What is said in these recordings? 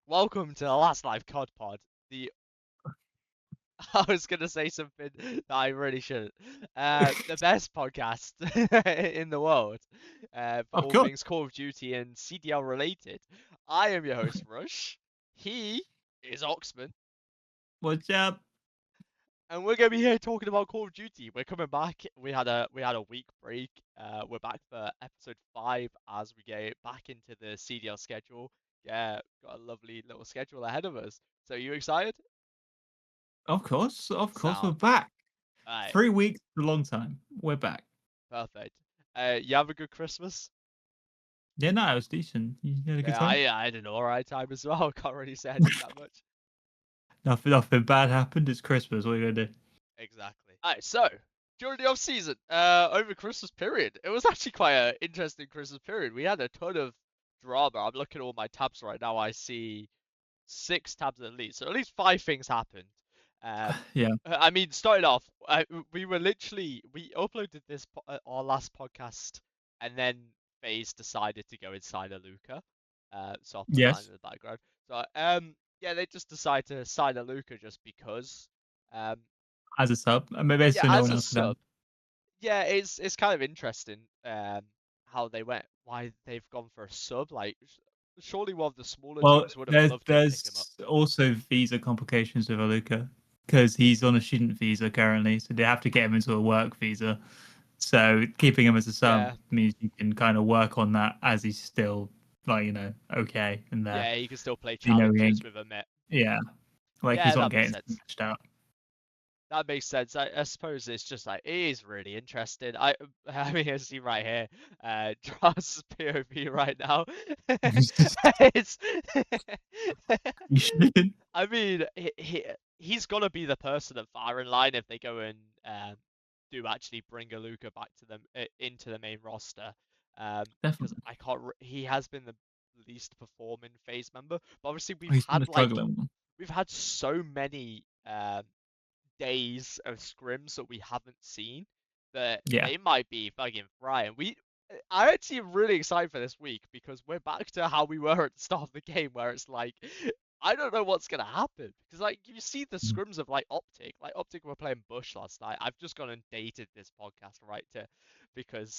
Welcome to the last live COD pod. The I was gonna say something that I really shouldn't. The best podcast in the world, for Oh all God, things Call of Duty and CDL related. I am your host, Rushhh. He is Oxman, what's up? and we're gonna be here talking about Call of Duty. We're coming back. We had a week break. We're back for episode 5 as we get back into the CDL schedule. Yeah, got a lovely little schedule ahead of us. So you excited? Of course, we're Sound. back. Alright, 3 weeks, is a long time. We're back. perfect. You have a good Christmas? Yeah, no, it was decent. You had a good Yeah, time. I had an alright time as well. Can't really say I did that much. Nothing bad happened. It's Christmas. What are you gonna do? Exactly. Alright, so during the off season, over Christmas period, it was actually quite an interesting Christmas period. We had a ton of drama. I'm looking at all my tabs right now. I see 6 tabs at least. So at least 5 things happened. Um, Yeah. I mean, starting off, we uploaded our last podcast, and then FaZe decided to go inside a Luca. So I'll put that in Yes. the background. So yeah, they just decided to sign a Luca just because. Um, As a sub, I mean, yeah, basically no as one a else could have. sub, yeah, it's kind of interesting how they went, why they've gone for a sub. Like, surely one of the smaller Well, teams would have there's loved to pick him up. there's also visa complications with Aluka because he's on a student visa currently, so they have to get him into a work visa. So keeping him as a sub Yeah, means you can kind of work on that as he's still okay in there. yeah, he can still play You know, he challenges ain't, with a Met. yeah, like Yeah, he's not that makes getting sense. smashed out. That makes sense. I suppose it's just like it is really interesting. I mean, I see right here, Draws POV right now. It's You shouldn't. I mean, he's gonna be the person at firing line if they go and do actually bring a Luca back to them into the main roster. Because Definitely. I can't. He has been the least performing phase member, but obviously He's been a struggling one. we've had so many days of scrims that we haven't seen that Yeah. they might be fucking frying. I actually am really excited for this week because we're back to how we were at the start of the game, where it's like I don't know what's gonna happen because like you see the Mhm. scrims of like Optic were playing Bush last night. I've just gone and dated this podcast right to because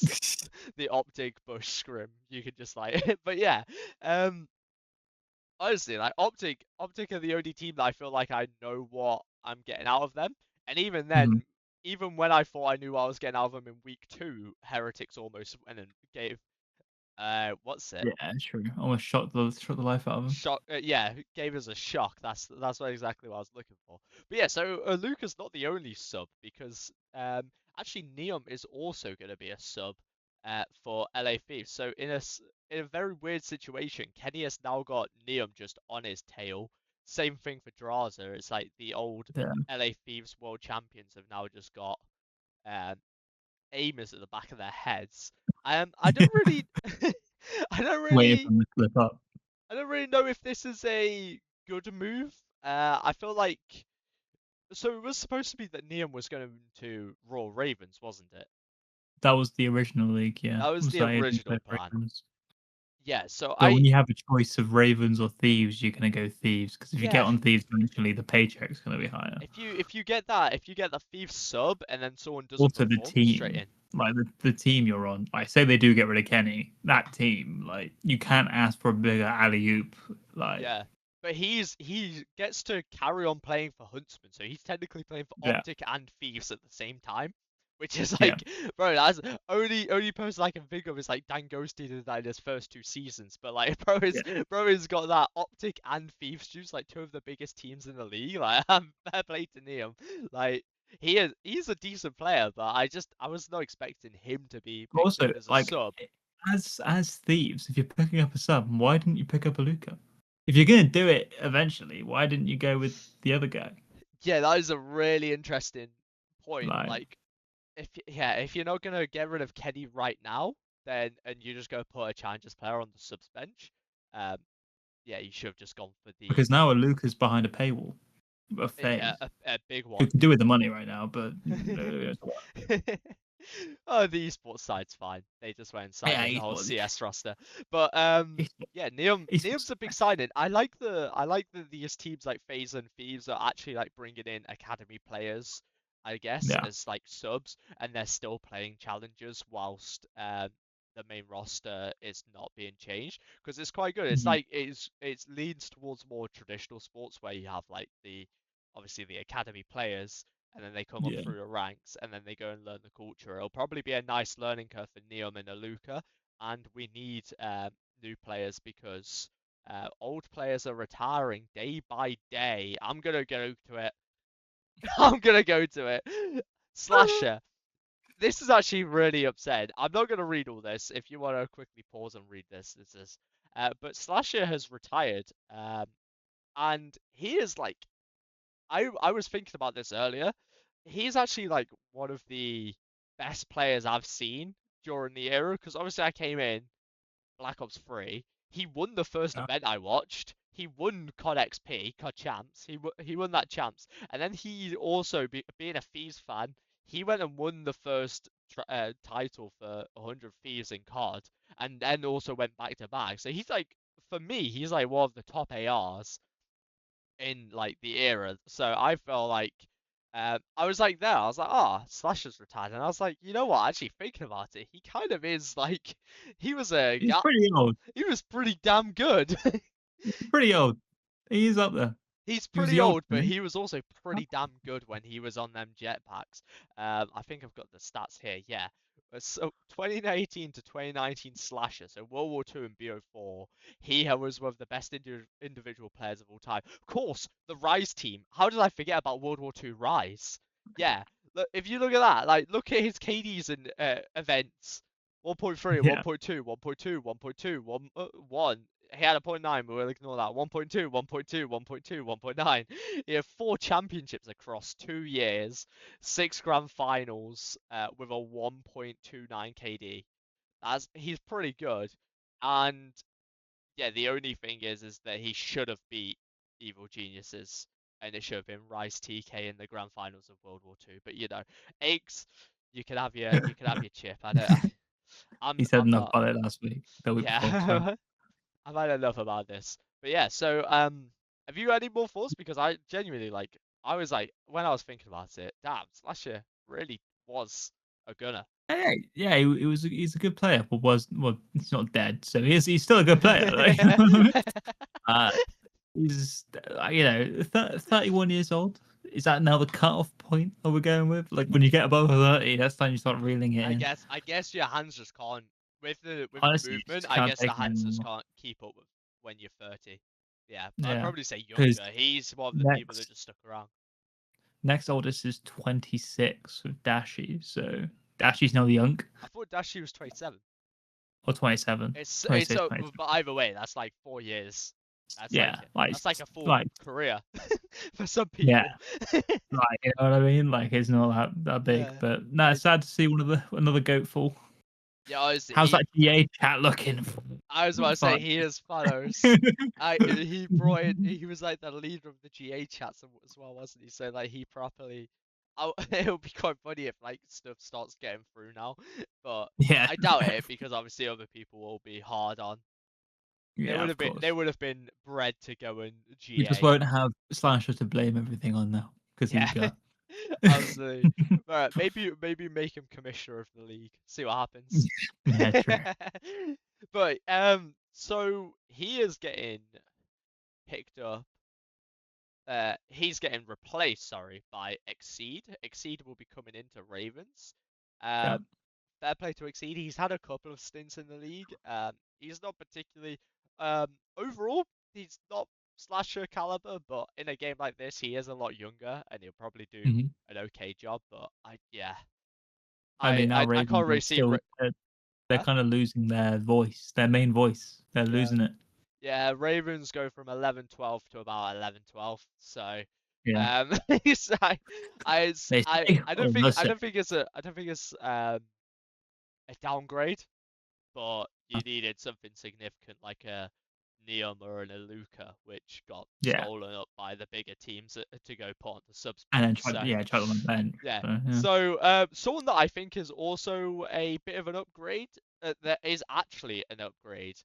the Optic Bush scrim you could just like but yeah um honestly, like Optic are the only team that I feel like I know what I'm getting out of them. And even Mhm. then, even when I thought I knew what I was getting out of them in week 2, Heretics almost went and gave what's it? Yeah, true. Almost shot the life out of him. Shock. Yeah, gave us a shock. That's what exactly what I was looking for. But yeah, so Luca's not the only sub because actually Neom is also going to be a sub for LA Thieves. So in a very weird situation, Kenny has now got Neom just on his tail. Same thing for Draza. It's like the old Yeah. LA Thieves world champions have now just got um aimers at the back of their heads. I don't really I don't Waiting for really him to slip up. I don't really know if this is a good move. I feel like so it was supposed to be that Neum was going to Royal Ravens, wasn't it? That was the original league, yeah. That was Was the that Aiden original played plan. Ravens? Yeah, so But when you have a choice of Ravens or Thieves, you're gonna go Thieves because if you get yeah, on Thieves, eventually the paycheck's gonna be higher. if you get the thief sub and then someone doesn't Also, the perform, straight team, in. like the team you're on, like say they do get rid of Kenny, that team, like you can't ask for a bigger alley oop. Like, Yeah. But he gets to carry on playing for Huntsman, so he's technically playing for yeah, Optic and Thieves at the same time. Which is yeah, like, bro, that's only person I can think of is like Dan Ghosty did that in his first 2 seasons. But like, yeah. bro has got that Optic and Thieves juice, like two of the biggest teams in the league. Like, fair play to Neum. Like, he's a decent player, but I was not expecting him to be But picked up also, as a like sub. as Thieves, if you're picking up a sub, why didn't you pick up a Luca? If you're gonna do it eventually, why didn't you go with the other guy? Yeah, that is a really interesting point. Like, Like, if you're not gonna get rid of Kenny right now, then and you just go put a Challengers player on the subs bench, um, yeah, you should have just gone for the because now a Luca's behind a paywall of yeah FaZe. a big Who one. can do with the money right now, but Oh, the esports side's fine. They just went and signed Yeah, in the he's whole what CS roster. But he's, yeah, he's Neum's a big signing. I like these teams like FaZe and Thieves are actually like bringing in academy players, I guess, yeah. as like subs, and they're still playing challengers whilst the main roster is not being changed because it's quite good. It's Mhm. like it's leans towards more traditional sports where you have like the obviously the academy players and then they come up Yeah. through the ranks and then they go and learn the culture. It'll probably be a nice learning curve for Neom and Aluka, and we need new players because old players are retiring day by day. I'm gonna go to it. I'm gonna go to it. Slasher. This is actually really upsetting. I'm not gonna read all this. If you want to quickly pause and read this, this is. But Slasher has retired, and he is like I was thinking about this earlier. He's actually like one of the best players I've seen during the era because obviously I came in Black Ops 3. He won the first Yeah. event I watched. He won COD XP, COD Champs. He won that Champs, and then he also being a Thieves fan, he went and won the first title for 100 Thieves in COD, and then also went back to back. So he's like, for me, he's like one of the top ARs in like the era. So I felt like I was like there. I was like, oh, Slasher's retired, and I was like, you know what? Actually, thinking about it, he kind of is like he was a He's pretty old. he was pretty damn good. He's pretty old. He is up there. He's He was pretty the oldest, old, I but think. he was also pretty damn good when he was on them jetpacks. I think I've got the stats here. Yeah. So 2018 to 2019 Slasher, so World War II and BO4, he was one of the best individual players of all time. Of course, the Rise team. How did I forget about World War II Rise? Yeah. Look, if you look at that, like look at his KDs and events. 1.3, Yeah. 1.2, 1.2, 1.2, 1. He had a point 0.9, but we'll ignore that. 1.2, 1.2, 1.2, 1.9. He had 4 championships across 2 years, 6 grand finals with a 1.29 KD. He's pretty good. And yeah, the only thing is that he should have beat Evil Geniuses, and it should have been Rice TK in the grand finals of World War II. But you know, Eggs, you can have your chip. I don't. He said I'm enough not. about it last week, the week before. So Yeah. I've had enough about this. But yeah, so have you got any more thoughts? Because I genuinely like, I was like, when I was thinking about it, damn, Slasher really was a gunner. yeah, he's a good player, but he's not dead, so he's still a good player. Like, uh, he's 31 years old. Is that now the cut-off point that we're going with? Like when you get above 30, that's time you start reeling it in. I guess your hands just can't with the Honestly, you movement. just I can't guess the take him hands just anymore. can't keep up with when you're 30. Yeah, but I'd Yeah, probably say because younger. He's one of the people that next just stuck around. next oldest is 26 with Dashi. So Dashi's now the young, I thought Dashi was 27. or 27, It's 26, so, 27. but either way, that's like 4 years. Yeah, That's like a full like career for some yeah, people. you know what I mean? Like it's not that big, Yeah. but no, it's It's, sad to see another goat fall. yeah, honestly, How's that GA chat looking? I was about to say Fuck. he is Thanos. He brought in, he was like the leader of the GA chats as well, wasn't he? So like he properly, it'll be quite funny if like stuff starts getting through now, but Yeah, I doubt it because obviously other people will be hard on. yeah, of They course. would have been bred to go in We just GA. won't have Slasher to blame everything on now because Yeah, he's got. absolutely. Right, maybe make him commissioner of the league. See what happens. Yeah, true. But so he is getting picked up. He's getting replaced, sorry, by Exceed. Exceed will be coming into Ravens. Yeah. Um, fair play to Exceed. He's had a couple of stints in the league. He's not particularly overall. He's not slasher caliber, but in a game like this, he is a lot younger, and he'll probably do Mhm. an okay job. But yeah, I mean, now I Ravens can't are really see. still they're Huh? kind of losing their main voice. They're Yeah, losing it. yeah. Ravens go from 11-12 to about 11-12. So, Yeah. um, so They say, or the I say. don't think it's a downgrade, but you needed something significant like a Neum or an Aluka, which got Yeah, stolen up by the bigger teams to go put on the subs and then bench. So try them on bench. yeah. So, yeah. So someone that I think is also a bit of an upgrade, that is actually an upgrade.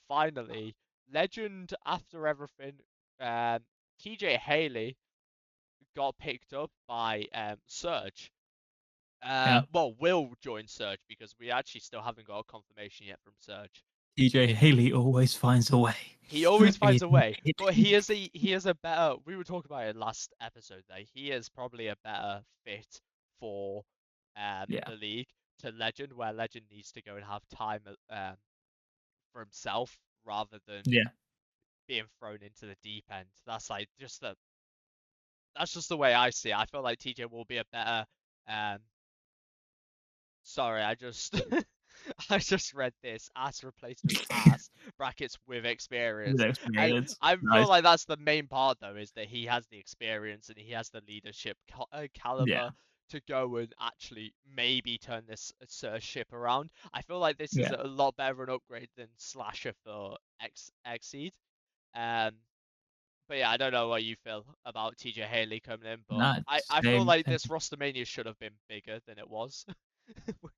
Finally, legend after everything, um, TJ Haley got picked up by Surge. Yeah. Well, will join Surge because we actually still haven't got a confirmation yet from Surge. DJ It Haley always finds a way. He always finds He's a way, but he is a better. We were talking about it last episode. That he is probably a better fit for yeah, the league to Legend, where Legend needs to go and have time for himself rather than yeah. being thrown into the deep end. That's just the way I see it. I feel like TJ will be a better. Um, sorry, I just I just read this. Ass replaced with ass brackets with With experience. And experience. I feel Nice. like that's the main part though, is that he has the experience and he has the leadership Yeah, caliber to go and actually maybe turn this ship around. I feel like this is yeah. a lot better an upgrade than Slasher for Exceed. Um, but yeah, I don't know what you feel about TJ Haley coming in, but Not I feel same. like this Rostermania should have been bigger than it was. Like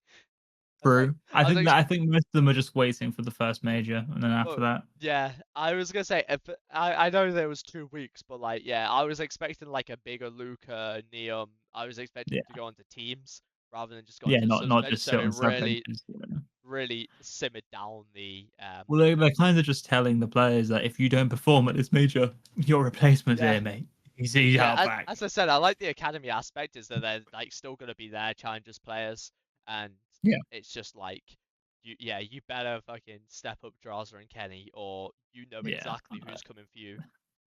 True. I I was think ex that I think most of them are just waiting for the first major, and then Oh, after that, yeah, I was gonna say if I know there was 2 weeks, but like yeah, I was expecting like a bigger Luca Neum. I was expecting yeah, him to go onto teams rather than just go yeah, onto not subs not bench, just so sit it on sub really benches. Yeah. really simmered down the Well, they're kind of just telling the players that if you don't perform at this major, your replacement's yeah. here, mate. He's Yeah, out back. as I said, I like the academy aspect is that they're like still gonna be there, challengers players, and Yeah, it's just like you better fucking step up Draza and Kenny, or you know yeah. exactly who's coming for you.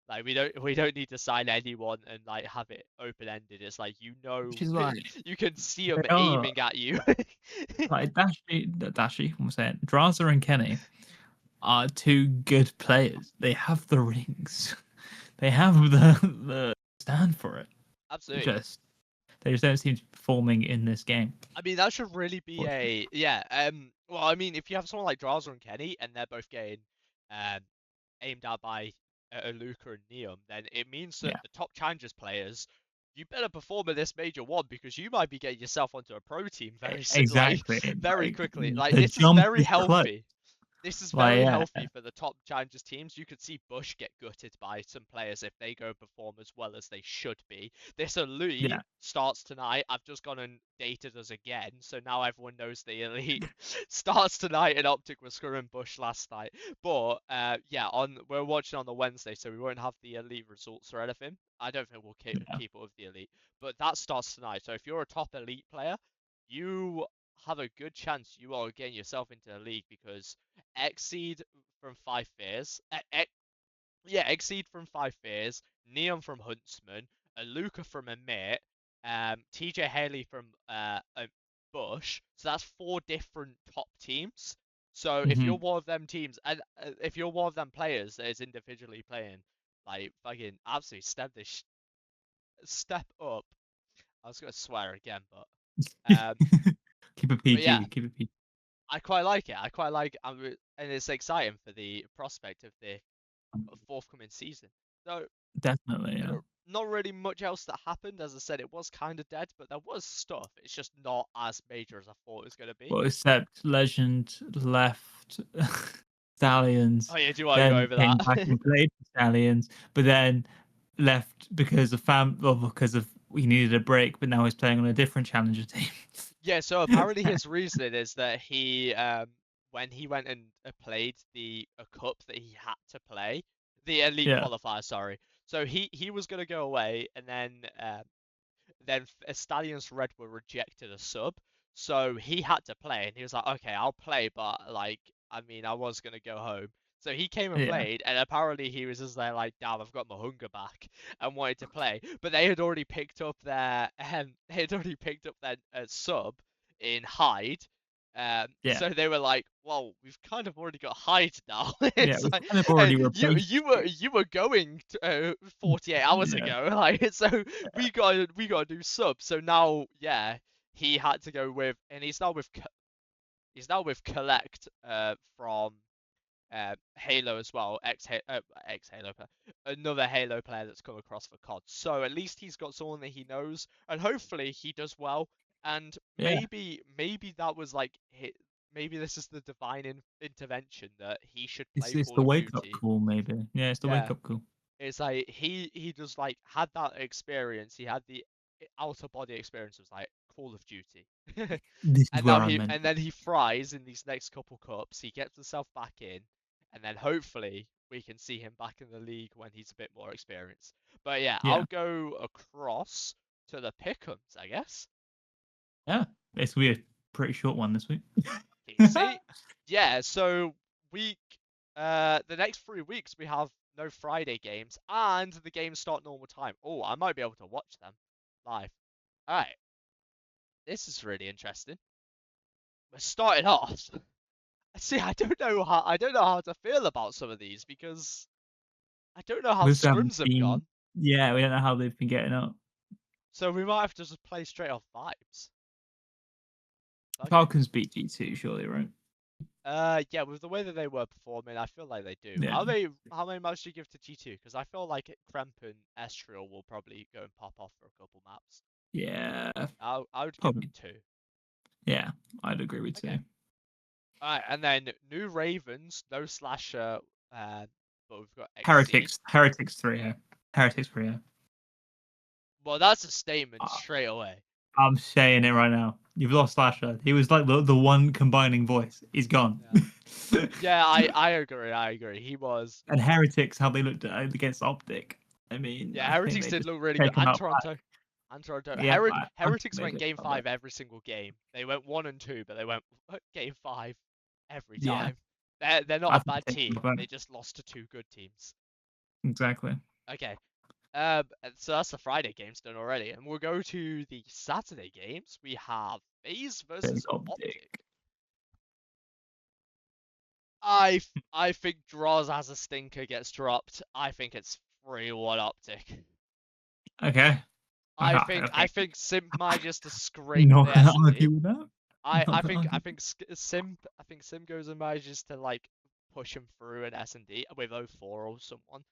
Like we don't need to sign anyone and like have it open ended. It's like Which is like you can see them they are aiming at you. like Dashi. I'm saying Draza and Kenny are two good players. They have the rings. They have the stand for it. Absolutely. Just they just don't seem to be performing in this game. I mean that should really be Unfortunately. a yeah. Well, I mean if you have someone like Draza and Kenny and they're both getting um aimed at by Luca and Neum, then it means that Yeah, the top challengers players, you better perform in this major one because you might be getting yourself onto a pro team like exactly. very Like quickly. Like the this is jump very is close. healthy. This is Like very yeah, healthy for the top challengers teams. You could see Bush get gutted by some players if they go perform as well as they should be. This elite yeah, starts tonight. I've just gone and dated us again, so now everyone knows the elite starts tonight in Optic with Screw and Bush last night. But yeah, on we're watching on the Wednesday, so we won't have the elite results or anything. I don't think we'll yeah. keep up with the elite, but that starts tonight. So if you're a top elite player, you have a good chance you are getting yourself into the league because Exceed from Five Fears, Exceed from Five Fears, Neon from Huntsman, Aluka from Amit, TJ Haley from Bush. So that's 4 different top teams. So if you're Hmm. one of them teams, and if you're one of them players that is individually playing, like fucking absolutely step up. I was gonna swear again, um, Keep it but yeah, PG. Keep it PG. I quite like it. I quite like, and it's exciting for the prospect of the forthcoming season. So, Definitely. Yeah. not really much else that happened. As I said, it was kind of dead, but there was stuff. It's just not as major as I thought it was going to be. Well, except Legend left Stallions, Oh yeah, do you want to go then over came back that? and played for Stallions, but then left because of because of he needed a break, but now he's playing on a different challenger team. Yeah, so apparently his reasoning is that he, when he went and played a cup that he had to play, the elite Yeah, qualifier, sorry. So he was gonna go away, and then Stallion's Red were rejected a sub, so he had to play, and he was like, okay, I'll play, but like, I mean, I was gonna go home. So he came and yeah, played, and apparently he was just there like, damn, I've got my hunger back, and wanted to play. But they had already picked up their, sub in Hyde. yeah, So they were like, "Well, we've kind of already got Hyde now." yeah. It's We've like, kind of and already you replaced. you were you were going to, 48 hours Yeah, ago, like so we got to do sub. So now, yeah, he had to go with, and he's now with Collect from Halo as well, ex Halo player, another Halo player that's come across for COD. So at least he's got someone that he knows, and hopefully he does well. And Yeah, maybe that was like maybe this is the divine intervention that he should play it's Call the of wake up Duty. call, maybe. Yeah, it's the wake Yeah, up call. it's like he just like had that experience. He had the outer body experience. It was like Call of Duty, This is and where now I'm meant. and then he fries in these next couple cups. He gets himself back in, and then hopefully we can see him back in the league when he's a bit more experienced. But yeah, Yeah, I'll go across to the Pickems, I guess. yeah. It's weird. Pretty short one this week. Decent. Yeah, so week the next 3 weeks we have no Friday games and the games start normal time. Oh, I might be able to watch them live. Alright, this is really interesting. We're starting off. See, I don't know how to feel about some of these because I don't know how We also haven't scrims have seen. gone. Yeah, we don't know how they've been getting up. So we might have to just play straight off vibes. Fuck it. Falcons beat G2, surely, right? Yeah, with the way that they were performing, I feel like they do. Yeah, How many maps do you give to G2? Because I feel like Kremp and Estriel will probably go and pop off for a couple maps. yeah, I would give them probably. 2. Yeah, I'd agree with Okay. two. Alright, and then new Ravens, no slasher, but we've got XC. Heretics 3-0. Heretics 3-0. Well, that's a statement Uh, straight away. I'm saying it right now. You've lost Slasher. He was like the one combining voice. He's gone. Yeah. Yeah, I agree. I agree. He was. And Heretics, how they looked against Optic. I mean, Yeah, I think Heretics they did just look really good. take him And out Toronto. back. And Toronto. Yeah, I think Heretics they went just game got back. 5 every single game. They went 1 and 2, but they went game 5 every Yeah, time. They're not I a think bad they take team. him back. They just lost to 2 good teams. Exactly. Okay. And so that's the Friday games done already, and we'll go to the Saturday games. We have FaZe There's versus Optic. Optic. I think draws as a stinker gets dropped. I think it's 3-1 Optic. Okay. I Okay. think Simp manages to scrape Not the gonna S&D. argue with that. Not gonna argue. I think Sim goes and manages to like push him through an S&D with 04 or someone.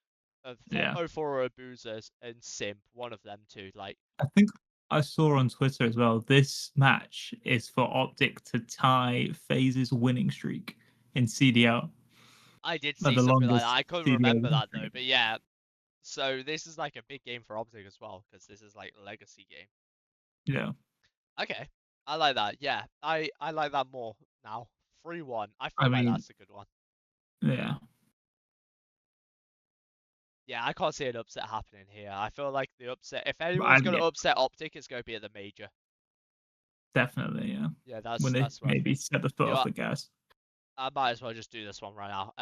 Yeah. 04 or Boozers and Simp, one of them two. Like I think I saw on Twitter as well. This match is for Optic to tie FaZe's winning streak in CDL, I did like see the something like that. longest I couldn't CDL remember winning that though, streak. but yeah. So this is like a big game for Optic as well because this is like a legacy game. Yeah, Okay, I like that. Yeah, I like that more now. 3-1. I I feel like mean, that's a good one. yeah, Yeah, I can't see an upset happening here. I feel like the upset, if anyone's I, going yeah, to upset Optic, it's going to be at the major. definitely, yeah. Yeah, When they that's what I maybe think. set the foot You know off what? the gas. I might as well just do this one right now.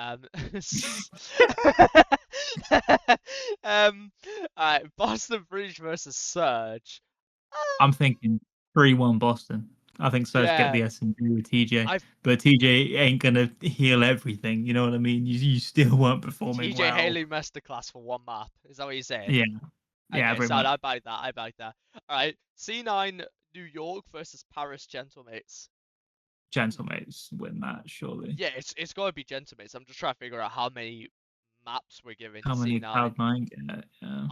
Um, alright, Boston Breach versus Surge. I'm thinking 3-1 Boston. I think Surge get Yeah, the S&D with TJ, I but TJ ain't gonna heal everything. You know what I mean? You still weren't performing TJ well. Haley masterclass for one map. Is that what you're saying? Yeah, yeah, Okay, pretty so much. I back that. I back that. All right, C9 New York versus Paris Gentlemates. Gentlemates win that surely. Yeah, it's got to be Gentlemates. I'm just trying to figure out how many maps we're giving How many C9. Cloud9 get? Yeah.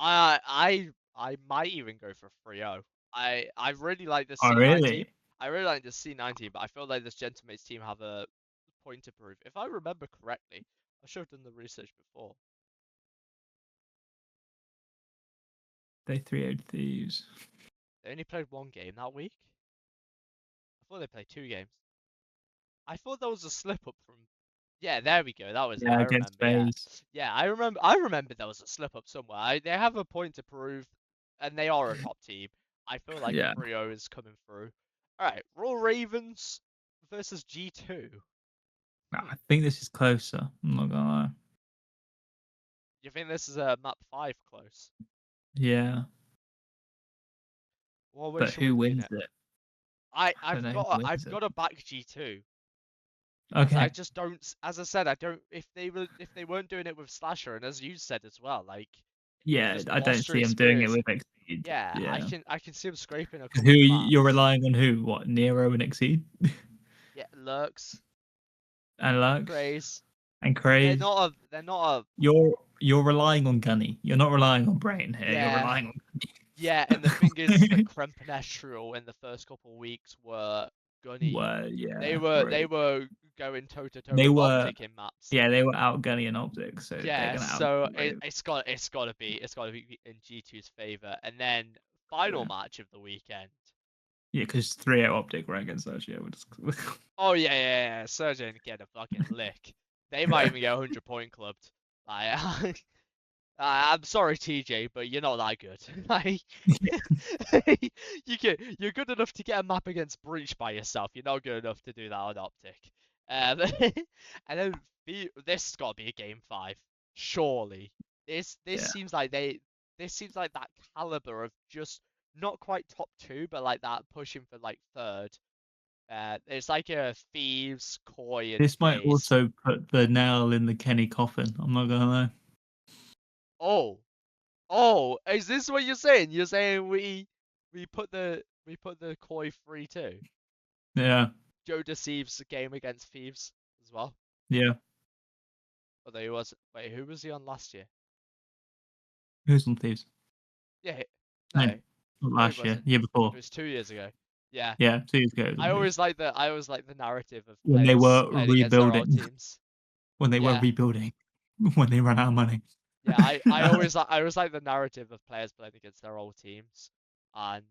I might even go for 3-0. I really like the Oh, C9 team. really? I really like the C9 team, but I feel like this Gentlemates team have a point to prove. If I remember correctly, I should have done the research before. They 3-0 Thieves. They only played 1 game that week. I thought they played 2 games. I thought that was a slip up from. Yeah, there we go. That was it. Yeah, I against remember. Yeah, FaZe. yeah. I remember there was a slip up somewhere. They have a point to prove, and they are a top team. I feel like Yeah. 3-0 is coming through. All right, Royal Ravens versus G2. Hmm. I think this is closer. I'm not gonna lie. You think this is a map 5 close? Yeah. What way But should we who lean wins it? it? I I don't know who wins I've it. got to back G2 because I Okay. just don't. As I said, I don't. If they weren't doing it with Slasher, and as you said as well, like Yeah, just I don't monster see him doing it experience. with Exceed. Yeah, Yeah. I can see him scraping a 'Cause who couple you're maps. relying on who? What, Nero and Exceed? Yeah, Lurks, And Lux? Craze. and Crave. They're not a. You're relying on Gunny. You're not relying on Brain here. You're Yeah, relying on yeah. And the thing is, the Gunny. Crempenestrial in the first couple of weeks were gunny. Well, They yeah, were they right. were going toe to toe They with were, Optic in maps. yeah, they were out Gunny and Optic, so they're Yeah, gonna out so Brave. it's gotta be in G2's favor. And then final Yeah, match of the weekend. yeah, because 3-0 Optic right against us. Yeah, we're just Oh yeah. Sergio didn't get a fucking lick. They might even get 100-point clubbed. Like, I'm sorry, TJ, but you're not that good. Like, you're good enough to get a map against Breach by yourself. You're not good enough to do that on Optic. Um, and then this has got to be a game five, surely. This yeah. seems like this seems like that caliber of just not quite top two, but like that pushing for like third. It's like a Thieves, Koi, and This might FaZe. also put the nail in the Kenny coffin. I'm not gonna lie. Oh, oh, is this what you're saying? You're saying we put the Koi 3-2. Yeah, Joe deceives the game against Thieves as well. yeah. Although he was who was he on last year? Who's on Thieves? Yeah, No, no, not no, he last year, wasn't. year It before. was 2 years ago. Yeah, Yeah, 2 years ago it was on I Thieves. always like the narrative of When they players were playing against their old rebuilding, teams. when they were Yeah, rebuilding, when they ran out of money. yeah. I always like the narrative of players playing against their old teams. And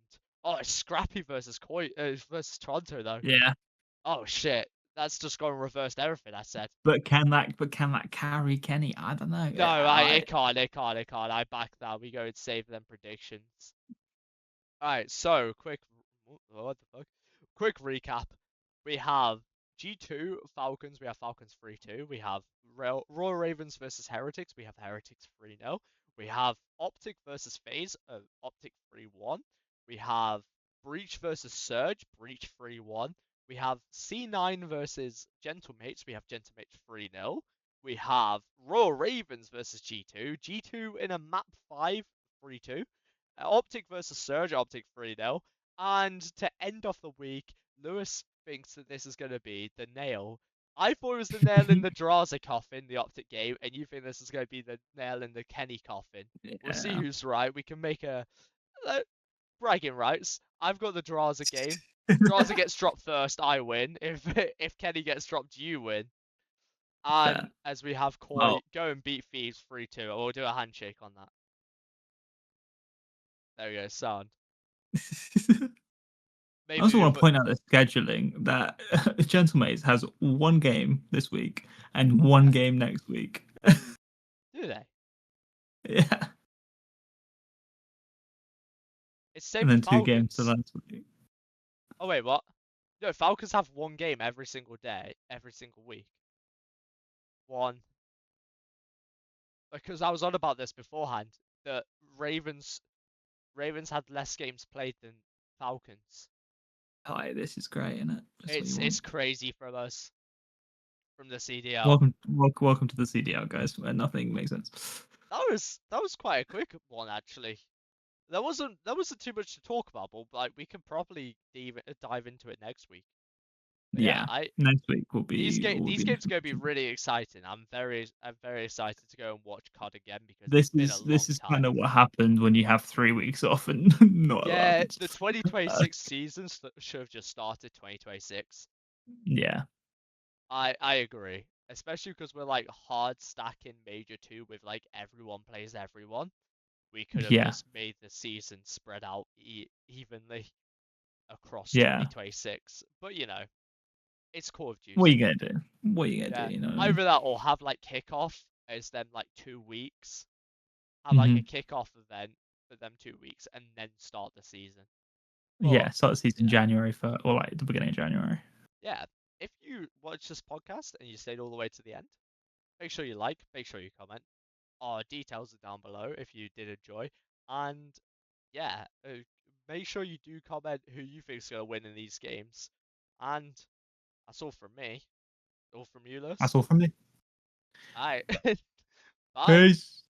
oh, it's Scrappy versus versus Toronto though. Yeah, Oh shit, that's just gone reversed everything I said. but can that carry Kenny? I don't know. No, it can't. I back that. We go and save them predictions. Alright, so what the fuck? Quick recap. We have G2 Falcons, we have Falcons 3-2. We have Royal Ravens versus Heretics, we have Heretics 3-0. We have Optic versus FaZe, Optic 3-1. We have Breach versus Surge, Breach 3-1. We have C9 versus Gentlemates, we have Gentlemates 3-0. We have Royal Ravens versus G2, G2 in a map 5, 3-2. Optic versus Surge, Optic 3-0. And to end off the week, Lewis thinks that this is going to be the nail. I thought it was the nail in the Draza coffin, the Optic game, and you think this is going to be the nail in the Kenny coffin. We'll see Yeah. who's right. We can make uh, bragging rights. I've got the Draza game. Draza gets dropped first, I win. If Kenny gets dropped, you win. Fair. And as we have Koi, Well, go and beat Thieves 3-2. We'll do a handshake on that. There we go, sound. I Maybe also we want to put. point out the scheduling that Gentlemates has one game this week and one game next week. Do they? Yeah, It's same and with then 2 games the Falcons. last week. Oh wait, what? No, Falcons have one game every single day, every single week. One. Because I was on about this beforehand. The Ravens had less games played than Falcons. Oh, this is great, isn't it? That's what you It's want. crazy from us, from the CDL. Welcome to the CDL, guys, where nothing makes sense. That was quite a quick one actually. There wasn't too much to talk about, but like we can properly dive into it next week. But yeah, Yeah, I next week will these be game will these be games are going to be really exciting. I'm very excited to go and watch COD again because it's this been a is long this is kind time. of what happens when you have 3 weeks off and not a lot Yeah, happens. the 2026 season should have just started 2026. Yeah, I agree, especially because we're like hard stacking Major 2 with like everyone plays everyone. We could have yeah, just made the season spread out evenly across yeah. 2026. But it's Call of What are you Duty. gonna do? What are you gonna do? Yeah, You know what I mean? either that or have like kickoff as them like 2 weeks. Have like a Hmm. kickoff event for them 2 weeks and then start the season. But Yeah, start the you season know, January for or like the beginning of January. yeah. If you watch this podcast and you stayed all the way to the end, make sure you like, make sure you comment. Our details are down below if you did enjoy, and yeah, make sure you do comment who you think is gonna win in these games. And that's all from me. All from you, Lewis. That's all from me. Alright, bye. Peace.